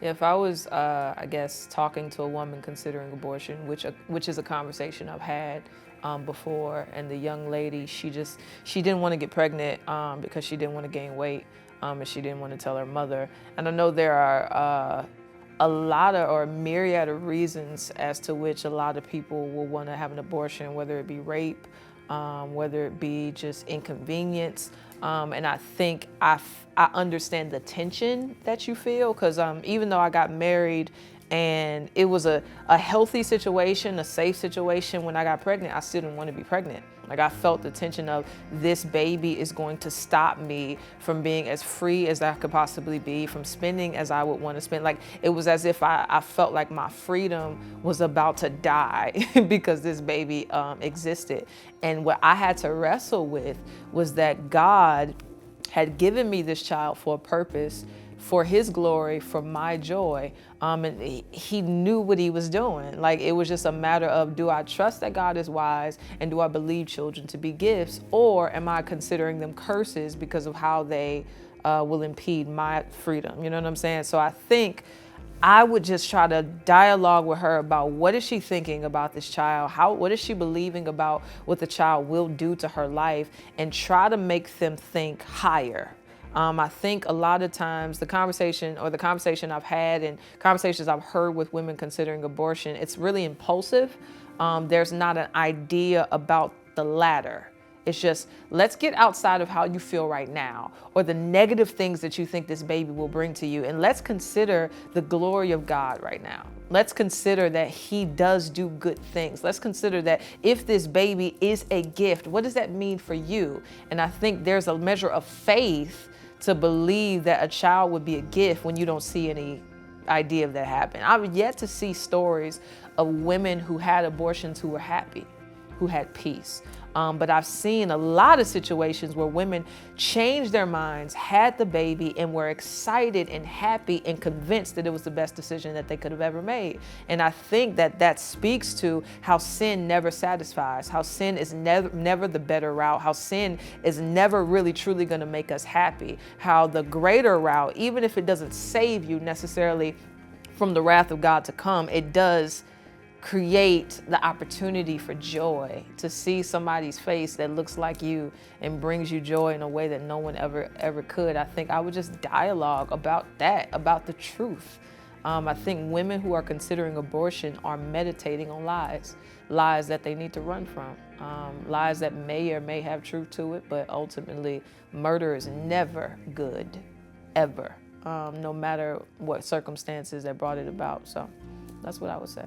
If I was, I guess, talking to a woman considering abortion, which is a conversation I've had before, and the young lady, she didn't want to get pregnant because she didn't want to gain weight, and she didn't want to tell her mother. And I know there are a lot of or a myriad of reasons as to which a lot of people will want to have an abortion, whether it be rape, whether it be just inconvenience. And I think I understand the tension that you feel because even though I got married and it was a healthy situation, a safe situation when I got pregnant, I still didn't want to be pregnant. Like I felt the tension of this baby is going to stop me from being as free as I could possibly be, from spending as I would want to spend. Like it was as if I felt like my freedom was about to die because this baby existed. And what I had to wrestle with was that God had given me this child for a purpose, for his glory, for my joy. And he knew what he was doing. Like it was just a matter of, do I trust that God is wise and do I believe children to be gifts, or am I considering them curses because of how they will impede my freedom? You know what I'm saying? So I think I would just try to dialogue with her about what is she thinking about this child, what is she believing about what the child will do to her life, and try to make them think higher. I think a lot of times the conversation I've had and conversations I've heard with women considering abortion, it's really impulsive. There's not an idea about the latter. It's just, let's get outside of how you feel right now or the negative things that you think this baby will bring to you. And let's consider the glory of God right now. Let's consider that he does do good things. Let's consider that if this baby is a gift, what does that mean for you? And I think there's a measure of faith to believe that a child would be a gift when you don't see any idea of that happen. I've yet to see stories of women who had abortions who were happy, who had peace. But I've seen a lot of situations where women changed their minds, had the baby, and were excited and happy and convinced that it was the best decision that they could have ever made. And I think that speaks to how sin never satisfies, how sin is never the better route, how sin is never really truly going to make us happy, how the greater route, even if it doesn't save you necessarily from the wrath of God to come, it does create the opportunity for joy, to see somebody's face that looks like you and brings you joy in a way that no one ever could. I think I would just dialogue about that, about the truth. I think women who are considering abortion are meditating on lies that they need to run from, lies that may or may have truth to it, but ultimately murder is never good, ever, no matter what circumstances that brought it about. So that's what I would say.